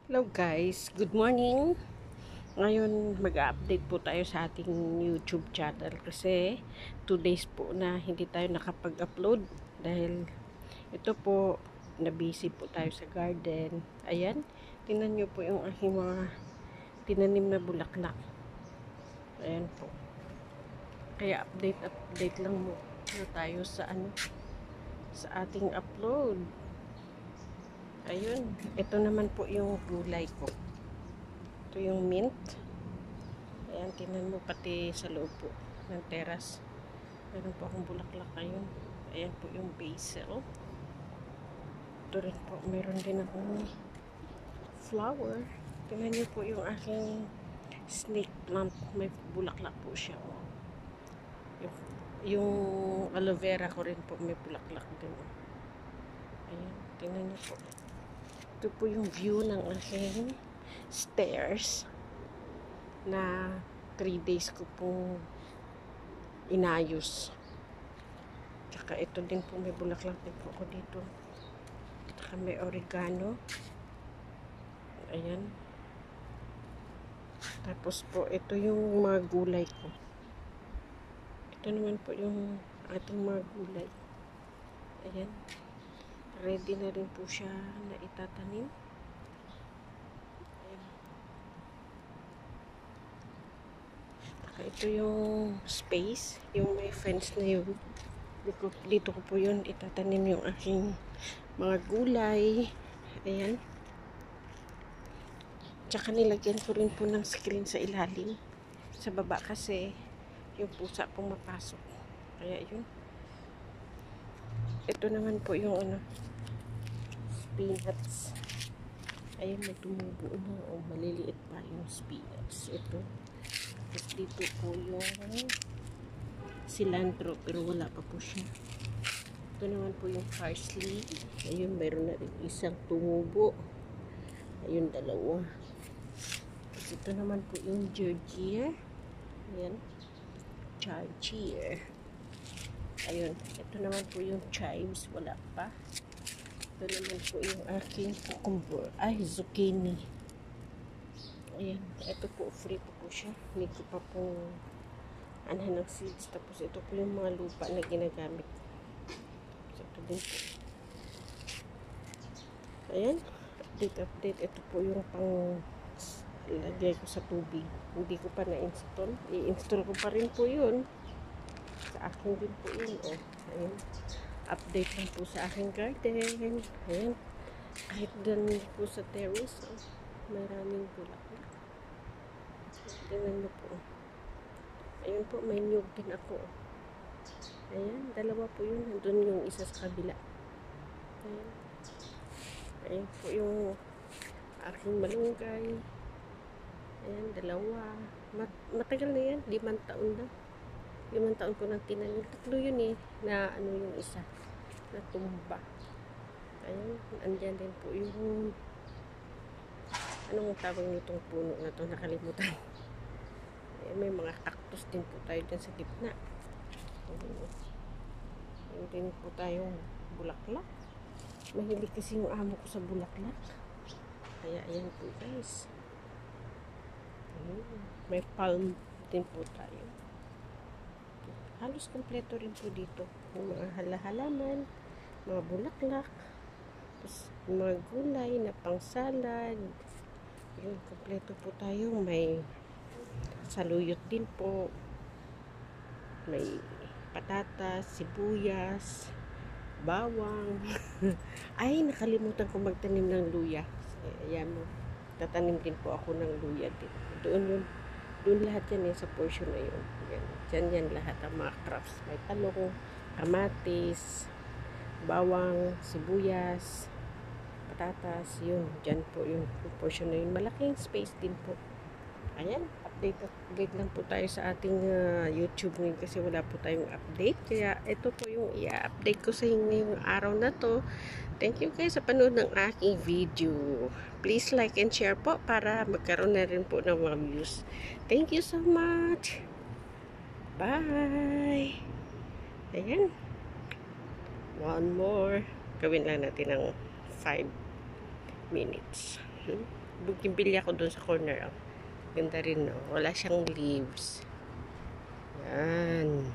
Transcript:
Hello guys, good morning. Ngayon mag-update po tayo sa ating YouTube channel kasi 2 days po na hindi tayo nakapag-upload dahil ito po na-busy po tayo sa garden. Ayan, tingnan nyo po yung aking mga tinanim na bulaklak. Ayan po. Kaya update lang muna tayo sa sa ating upload. Ayun, ito naman po yung gulay ko. Ito yung mint. Ayan, tingnan mo pati sa loob po ng teras. Meron po akong bulaklak ngayon. Ayan po yung basil. Ito rin po, meron din akong flower. Tingnan niyo po yung aking snake plant. May bulaklak po siya. Yung aloe vera ko rin po may bulaklak din. Ayan, tingnan niyo po. Ito po yung view ng aking stairs na 3 days ko pong inayos. Tsaka ito din po, may bulaklak din po ako dito. Tsaka may oregano. Ayan. Tapos po, ito yung mga gulay ko. Ito naman po yung ating mga gulay. Ayan. Ready na rin po siya na itatanim. Ayan. Ito yung space, yung may fence na yun. Dito ko po yun itatanim yung aking mga gulay. Ayan. Tsaka nilagyan ko rin po ng screen sa ilalim. Sa baba kasi yung pusa pumapasok. Kaya yun. Ito naman po yung spinach. Ayan, may tumubo na. O, maliliit pa yung spinach. Ito. Tapos dito po yung cilantro, pero wala pa po siya. Ito naman po yung parsley. Ayun, meron na rin isang tumubo. Ayun, dalawa. Tapos ito naman po yung Georgia. Ayan. Georgia. Ayun. Ito naman po yung chives. Wala pa. Ito naman po yung aking cucumber. Ay, zucchini. Ayan. Ito po, free po siya. Hindi ko pa po ng seeds. Tapos ito po yung mga lupa na ginagamit. So, ito din po. Ayan. Update. Ito po yung pang lagay ko sa tubig. Hindi ko pa na-install. I-install ko pa rin po yun. Sa akin din po yun. Oh. Ayan. Update lang po sa aking garden. Ayan. Kahit ganun po sa terrace. Oh. Maraming bulaklak. Tingnan mo po. Ayun po, may nyug din ako. Ayan, dalawa po yun. Nandun yung isa sa kabila. Ayan. Ayan po yung aking malunggay. Ayan, dalawa. Matagal na yan. 5 taon na. 5 taon ko nang tinanim. 3 yun eh. Na yung isa. Natumba. Ayan, andyan din po yung anong tawag nitong puno na to, nakalimutan. Ayan, may mga cactus din po tayo dyan sa gitna. Ayan din po tayong bulaklak. Mahilig kasi yung amo ko sa bulaklak. Kaya ayan po guys. Ayan. May palm din po tayo. Halos kompleto rin po dito. Yung mga halaman, mga bulaklak, tapos mga gulay na pang salad. Yung kompleto po tayo. May saluyot din po. May patatas, sibuyas, bawang. Ay, nakalimutan ko magtanim ng luya. Ayan mo. Tatanim din po ako ng luya din. Doon lahat yan sa portion na yun. Diyan yan lahat ang mga crops. May talong, kamatis, bawang, sibuyas, patatas, yun. Diyan po yung portion na yun. Malaking space din po. Ayan, update lang po tayo sa ating YouTube ngayon kasi wala po tayong update. Kaya ito po yung i-update ko sa inyo ngayong araw na to. Thank you guys sa panood ng aking video. Please like and share po para magkaroon na rin po ng mga views. Thank you so much. Bye. Ayan. One more. Gawin lang natin ng 5 minutes. bumibili ako doon sa corner. Oh. Ganda rin, no? Wala siyang leaves. Yan.